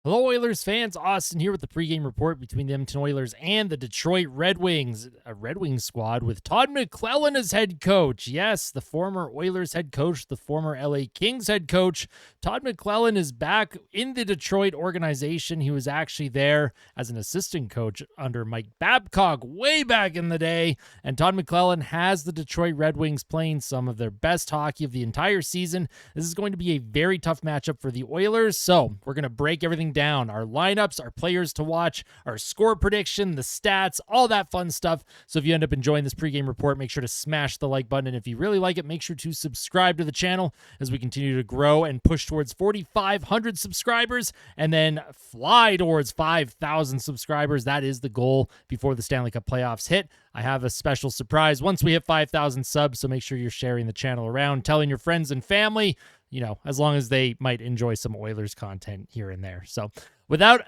Hello, Oilers fans. Austin here with the pregame report between the Edmonton Oilers and the Detroit Red Wings. A Red Wings squad with Todd McLellan as head coach. Yes, the former Oilers head coach, the former LA Kings head coach. Todd McLellan is back in the Detroit organization. He was actually there as an assistant coach under Mike Babcock way back in the day. And Todd McLellan has the Detroit Red Wings playing some of their best hockey of the entire season. This is going to be a very tough matchup for the Oilers. So we're going to break everything down, our lineups, our players to watch, our score prediction, the stats, all that fun stuff. So if you end up enjoying this pregame report, make sure to smash the like button. And if you really like it, make sure to subscribe to the channel as we continue to grow and push towards 4,500 subscribers and then fly towards 5,000 subscribers. That is the goal before the Stanley Cup playoffs hit. I have a special surprise once we hit 5,000 subs, so make sure you're sharing the channel around, telling your friends and family, you know, as long as they might enjoy some Oilers content here and there. So without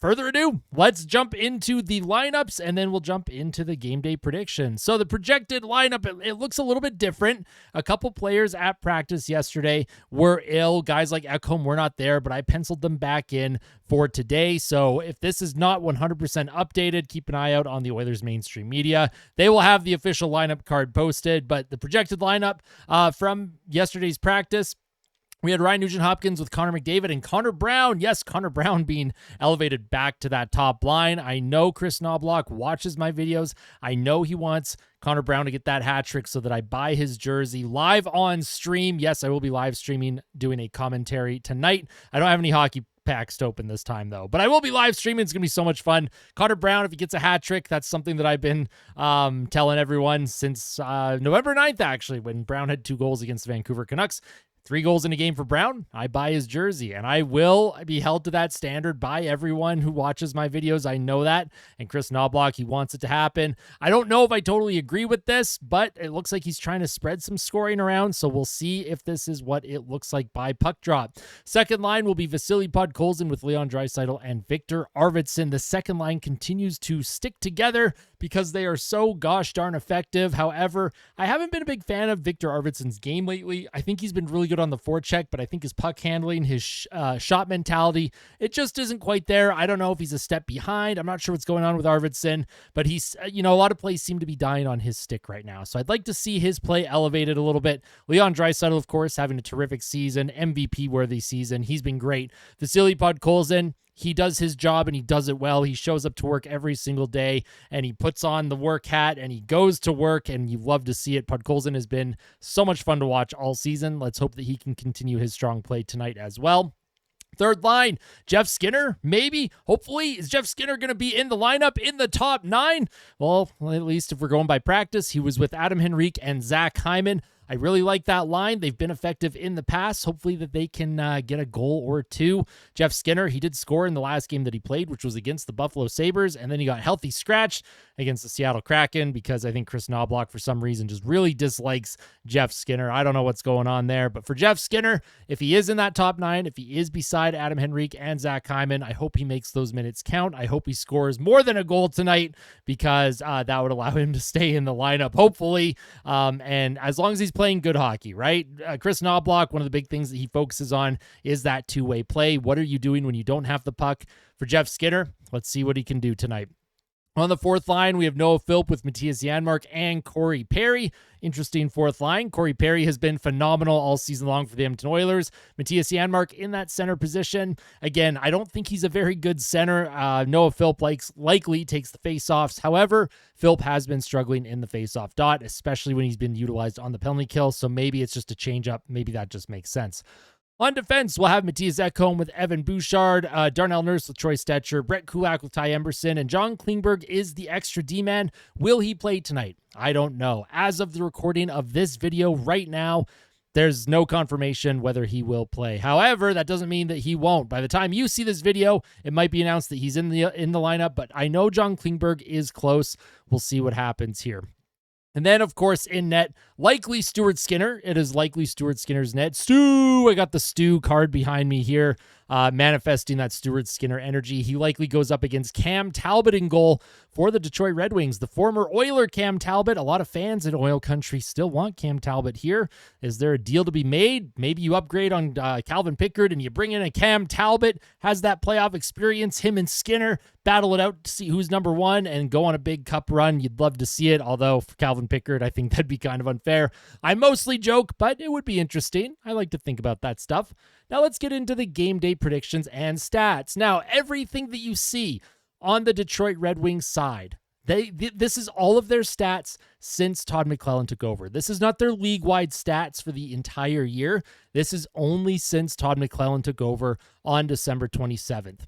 further ado, let's jump into the lineups, and then we'll jump into the game day predictions. So the projected lineup, it looks a little bit different. A couple players at practice yesterday were ill. Guys like Ekholm were not there, but I penciled them back in for today. So if this is not 100% updated, keep an eye out on the Oilers mainstream media. They will have the official lineup card posted, but the projected lineup from yesterday's practice, we had Ryan Nugent-Hopkins with Connor McDavid and Connor Brown. Yes, Connor Brown being elevated back to that top line. I know Chris Knobloch watches my videos. I know he wants Connor Brown to get that hat trick so that I buy his jersey live on stream. Yes, I will be live streaming, doing a commentary tonight. I don't have any hockey packs to open this time, though, but I will be live streaming. It's going to be so much fun. Connor Brown, if he gets a hat trick, that's something that I've been telling everyone since November 9th, actually, when Brown had 2 goals against the Vancouver Canucks. 3 goals in a game for Brown, I buy his jersey, and I will be held to that standard by everyone who watches my videos. I know that, and Chris Knobloch, he wants it to happen. I don't know if I totally agree with this, but it looks like he's trying to spread some scoring around, so we'll see if this is what it looks like by puck drop. Second line will be Vasily Podkolzin with Leon Draisaitl and Victor Arvidsson. The second line continues to stick together because they are so gosh darn effective. However, I haven't been a big fan of Victor Arvidsson's game lately. I think he's been really good on the forecheck, but I think his puck handling, his shot mentality, it just isn't quite there. I don't know if he's a step behind. I'm not sure what's going on with Arvidsson, but he's, a lot of plays seem to be dying on his stick right now. So I'd like to see his play elevated a little bit. Leon Draisaitl, of course, having a terrific season, MVP-worthy season. He's been great. Vasily Podkolzin, he does his job and he does it well. He shows up to work every single day and he puts on the work hat and he goes to work, and you love to see it. Podkolzin has been so much fun to watch all season. Let's hope that he can continue his strong play tonight as well. Third line, Jeff Skinner, maybe, hopefully. Is Jeff Skinner going to be in the lineup in the top 9? Well, at least if we're going by practice, he was with Adam Henrique and Zach Hyman. I really like that line. They've been effective in the past. Hopefully that they can get a goal or 2. Jeff Skinner, he did score in the last game that he played, which was against the Buffalo Sabres, and then he got healthy scratched against the Seattle Kraken because I think Chris Knobloch, for some reason, just really dislikes Jeff Skinner. I don't know what's going on there, but for Jeff Skinner, if he is in that top 9, if he is beside Adam Henrique and Zach Hyman, I hope he makes those minutes count. I hope he scores more than a goal tonight because that would allow him to stay in the lineup, hopefully, and as long as he's playing good hockey, right? Chris Knobloch, one of the big things that he focuses on is that two-way play. What are you doing when you don't have the puck? For Jeff Skinner, let's see what he can do tonight. On the fourth line, we have Noah Philp with Matthias Janmark and Corey Perry. Interesting fourth line. Corey Perry has been phenomenal all season long for the Edmonton Oilers. Matthias Janmark in that center position. Again, I don't think he's a very good center. Noah Philp likely takes the faceoffs. However, Philp has been struggling in the faceoff dot, especially when he's been utilized on the penalty kill. So maybe it's just a change up. Maybe that just makes sense. On defense, we'll have Matthias Ekholm with Evan Bouchard, Darnell Nurse with Troy Stetcher, Brett Kulak with Ty Emberson, and John Klingberg is the extra D-man. Will he play tonight? I don't know. As of the recording of this video right now, there's no confirmation whether he will play. However, that doesn't mean that he won't. By the time you see this video, it might be announced that he's in the lineup, but I know John Klingberg is close. We'll see what happens here. And then, of course, in net, likely Stuart Skinner. It is likely Stuart Skinner's net. Stu! I got the Stu card behind me here. manifesting that Stuart Skinner energy. He likely goes up against Cam Talbot in goal for the Detroit Red Wings. The former Oiler Cam Talbot. A lot of fans in Oil Country still want Cam Talbot here. Is there a deal to be made? Maybe you upgrade on Calvin Pickard and you bring in a Cam Talbot, has that playoff experience. Him and Skinner battle it out to see who's number one and go on a big cup run. You'd love to see it, although for Calvin Pickard, I think that'd be kind of unfair. I mostly joke, but it would be interesting. I like to think about that stuff. Now let's get into the game day predictions and stats. Now, everything that you see on the Detroit Red Wings side, this is all of their stats since Todd McLellan took over. This is not their league-wide stats for the entire year. This is only since Todd McLellan took over on December 27th.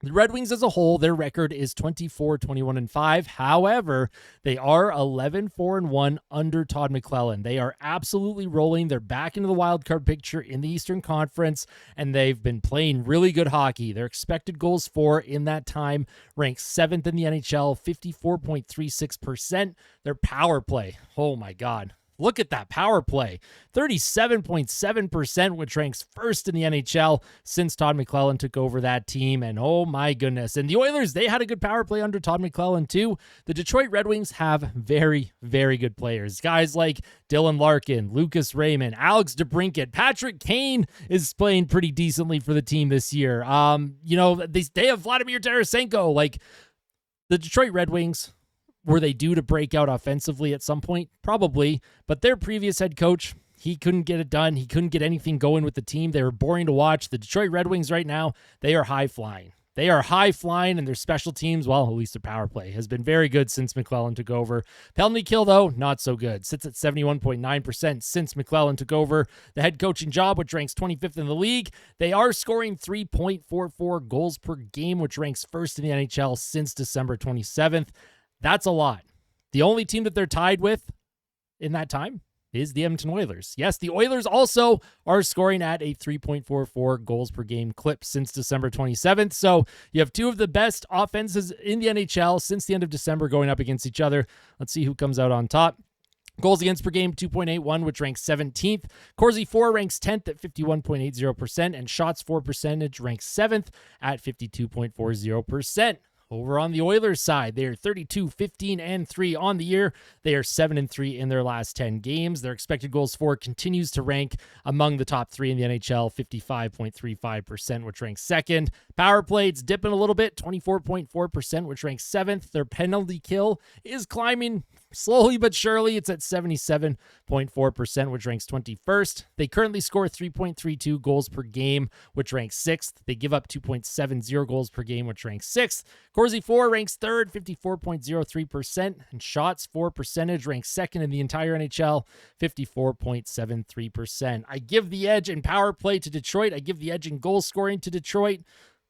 The Red Wings as a whole, their record is 24-21-5. However, they are 11-4-1 under Todd McLellan. They are absolutely rolling. They're back into the wild card picture in the Eastern Conference, and they've been playing really good hockey. Their expected goals for in that time ranks 7th in the NHL, 54.36%. Their power play, oh my God. Look at that power play, 37.7%, which ranks first in the NHL since Todd McLellan took over that team. And oh my goodness. And the Oilers, they had a good power play under Todd McLellan too. The Detroit Red Wings have very, very good players. Guys like Dylan Larkin, Lucas Raymond, Alex DeBrincat, Patrick Kane is playing pretty decently for the team this year. They have Vladimir Tarasenko. Like, the Detroit Red Wings, were they due to break out offensively at some point? Probably. But their previous head coach, he couldn't get it done. He couldn't get anything going with the team. They were boring to watch. The Detroit Red Wings right now, they are high flying. They are high flying, and their special teams, well, at least their power play has been very good since McLellan took over. Penalty kill, though, not so good. Sits at 71.9% since McLellan took over the head coaching job, which ranks 25th in the league. They are scoring 3.44 goals per game, which ranks first in the NHL since December 27th. That's a lot. The only team that they're tied with in that time is the Edmonton Oilers. Yes, the Oilers also are scoring at a 3.44 goals per game clip since December 27th. So you have two of the best offenses in the NHL since the end of December going up against each other. Let's see who comes out on top. Goals against per game, 2.81, which ranks 17th. Corsi 4 ranks 10th at 51.80%, and shots for percentage ranks 7th at 52.40%. Over on the Oilers side, they are 32-15-3 on the year. They are 7-3 in their last 10 games. Their expected goals for continues to rank among the top three in the NHL, 55.35%, which ranks second. Power play, it's dipping a little bit, 24.4%, which ranks seventh. Their penalty kill is climbing slowly but surely. It's at 77.4%, which ranks 21st. They currently score 3.32 goals per game, which ranks 6th. They give up 2.70 goals per game, which ranks 6th. Corsi 4 ranks 3rd, 54.03%, and shots for percentage ranks 2nd in the entire NHL, 54.73%. I give the edge in power play to Detroit. I give the edge in goal scoring to Detroit.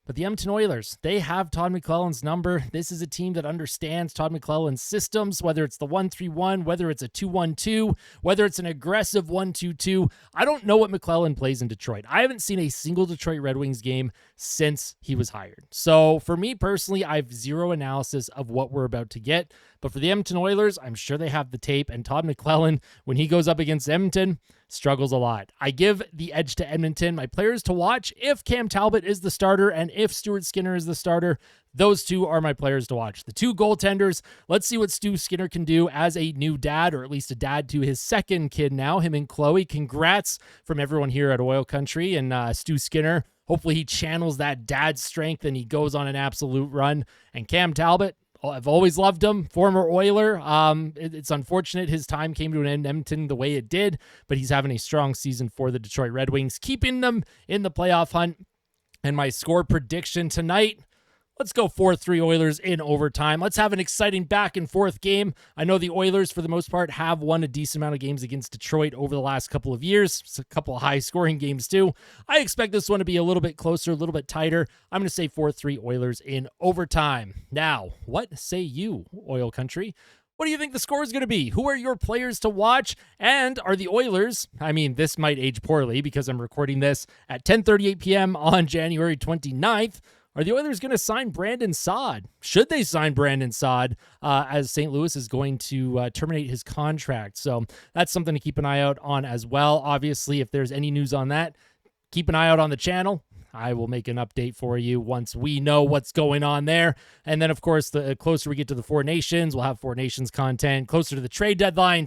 But the Edmonton Oilers, they have Todd McLellan's number. This is a team that understands Todd McLellan's systems, whether it's the 1-3-1, whether it's a 2-1-2, whether it's an aggressive 1-2-2. I don't know what McLellan plays in Detroit. I haven't seen a single Detroit Red Wings game since he was hired. So for me personally, I have zero analysis of what we're about to get. But for the Edmonton Oilers, I'm sure they have the tape. And Todd McLellan, when he goes up against Edmonton, struggles a lot. I give the edge to Edmonton. My players to watch, if Cam Talbot is the starter and if Stuart Skinner is the starter, those two are my players to watch. The two goaltenders, let's see what Stu Skinner can do as a new dad, or at least a dad to his second kid now, him and Chloe. Congrats from everyone here at Oil Country. And Stu Skinner, hopefully he channels that dad strength and he goes on an absolute run. And Cam Talbot, I've always loved him, former Oiler. It's unfortunate his time came to an end in Edmonton the way it did, but he's having a strong season for the Detroit Red Wings, keeping them in the playoff hunt. And my score prediction tonight, let's go 4-3 Oilers in overtime. Let's have an exciting back and forth game. I know the Oilers, for the most part, have won a decent amount of games against Detroit over the last couple of years. It's a couple of high-scoring games, too. I expect this one to be a little bit closer, a little bit tighter. I'm going to say 4-3 Oilers in overtime. Now, what say you, Oil Country? What do you think the score is going to be? Who are your players to watch? And are the Oilers, I mean, this might age poorly because I'm recording this at 10:38 p.m. on January 29th. Are the Oilers going to sign Brandon Saad? Should they sign Brandon Saad as St. Louis is going to terminate his contract? So that's something to keep an eye out on as well. Obviously, if there's any news on that, keep an eye out on the channel. I will make an update for you once we know what's going on there. And then, of course, the closer we get to the Four Nations, we'll have Four Nations content. Closer to the trade deadline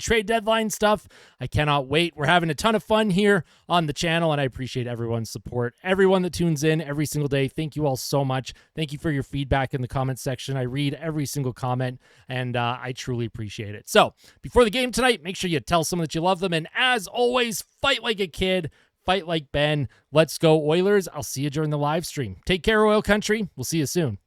stuff. I cannot wait. We're having a ton of fun here on the channel, and I appreciate everyone's support. Everyone that tunes in every single day, thank you all so much. Thank you for your feedback in the comment section. I read every single comment, and I truly appreciate it. So before the game tonight, make sure you tell someone that you love them. And as always, fight like a kid, fight like Ben. Let's go Oilers. I'll see you during the live stream. Take care, Oil Country. We'll see you soon.